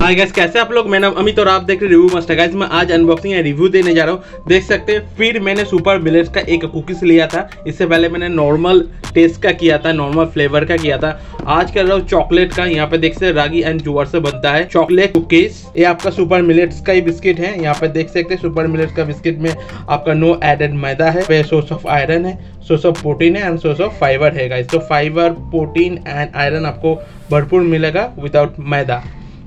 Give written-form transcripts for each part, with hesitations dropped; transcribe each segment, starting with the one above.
Hi guys, कैसे आप लोग। मैं नाम अमित और आप देख रहे रिव्यू मास्टर। गाइस मैं आज अनबॉक्सिंग या रिव्यू देने जा रहा हूँ। देख सकते हैं फिर मैंने सुपर मिलेट्स का एक कुकीज लिया था। इससे पहले मैंने नॉर्मल टेस्ट का किया था, नॉर्मल फ्लेवर का किया था। आज कर रहा हूँ चॉकलेट का। यहाँ पे देख सकते हैं रागी एंड जowar से बनता है चॉकलेट कुकीज। ये आपका सुपर मिलेट्स का ही बिस्किट है। यहाँ पे देख सकते हैं सुपर मिलेट्स का बिस्किट में आपका नो एडेड मैदा है, सोर्स ऑफ आयरन है, सोर्स ऑफ प्रोटीन है एंड सोर्स ऑफ फाइबर है गाइस। तो फाइबर, प्रोटीन एंड आयरन आपको भरपूर मिलेगा विदाउट मैदा,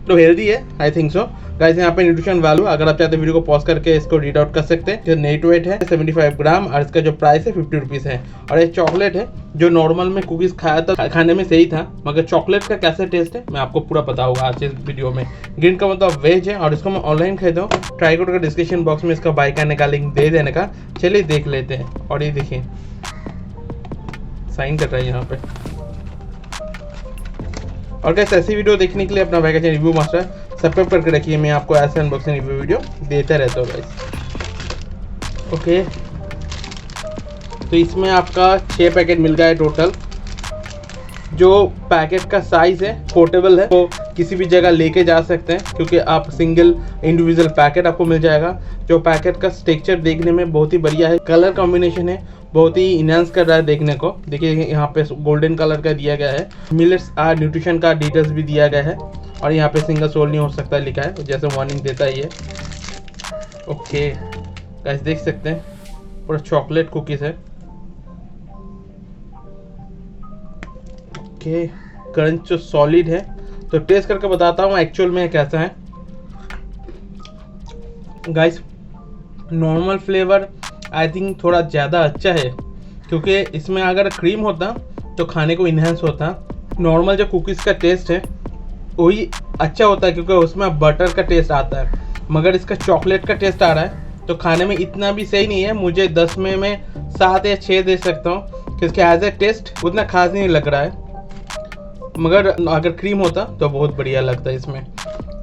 तो हेल्दी है आई थिंक सो गाइस। यहाँ पे न्यूट्रिशन वैल्यू अगर आप चाहते हैं वीडियो को पॉज करके इसको रीड आउट कर सकते हैं। जो नेट वेट है 75 ग्राम और इसका जो प्राइस है 50 रुपीज़ है। और ये चॉकलेट है जो नॉर्मल में कुकीज़ खाया था, खाने में सही था, मगर चॉकलेट का कैसे टेस्ट है मैं आपको पूरा पता होगा आज इस वीडियो में। ग्रीन का मतलब वेज है और इसको मैं ऑनलाइन खरीदा हूँ। ट्राई कोड का डिस्क्रिप्शन बॉक्स में इसका बाय करने का लिंक दे देने का। चलिए देख लेते हैं। और ये देखिए साइन कर रहा है यहाँ पे। और कैसे ऐसी वीडियो देखने के लिए अपना भाई का चैनल रिव्यू मास्टर सब्सक्राइब करके रखिए। मैं आपको ऐसे अनबॉक्सिंग रिव्यू वीडियो देता रहता हूँ गाइस। ओके, तो इसमें आपका 6 पैकेट मिल गया है टोटल। जो पैकेट का साइज़ है पोर्टेबल है, तो किसी भी जगह लेके जा सकते हैं क्योंकि आप सिंगल इंडिविजुअल पैकेट आपको मिल जाएगा। जो पैकेट का टेक्सचर देखने में बहुत ही बढ़िया है, कलर कॉम्बिनेशन है बहुत ही इनहांस कर रहा है देखने को। देखिए यहाँ पे गोल्डन कलर का दिया गया है। मिलेट्स न्यूट्रिशन का डिटेल्स भी दिया गया है और यहाँ पे सिंगल सोल नहीं हो सकता लिखा है, जैसे वार्निंग देता है ये। ओके गाइस देख सकते हैं पूरा चॉकलेट कुकीज़ है। ओके, क्रंच जो सॉलिड है, तो टेस्ट करके बताता हूँ एक्चुअल में कैसा है guys. Normal flavour I think थोड़ा ज़्यादा अच्छा है क्योंकि इसमें अगर क्रीम होता तो खाने को इन्हेंस होता। नॉर्मल जो कुकीज़ का टेस्ट है वही अच्छा होता है क्योंकि उसमें बटर का टेस्ट आता है, मगर इसका चॉकलेट का टेस्ट आ रहा है तो खाने में इतना भी सही नहीं है। मुझे 10 में मैं 7 या 6 दे सकता हूँ क्योंकि एज ए टेस्ट उतना खास नहीं लग रहा है, मगर अगर क्रीम होता तो बहुत बढ़िया लगता है इसमें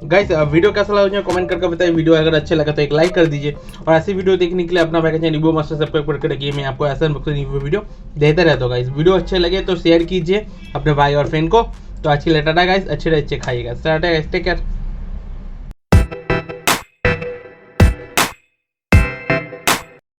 गाइस। वीडियो कैसा लगा मुझे कमेंट करके बताइए। वीडियो अगर अच्छा लगा तो एक लाइक कर दीजिए और ऐसी वीडियो देखने के लिए अपना भाई का चैनल रिव्यू मास्टर सब्सक्राइब करके रखिए। मैं आपको ऐसा रिव्यू वीडियो देता रहता हूँ गाइस। वीडियो अच्छे लगे तो शेयर कीजिए अपने भाई और फ्रेंड को। तो अच्छी लेटर गाइस, अच्छे खाइएगा। Take care.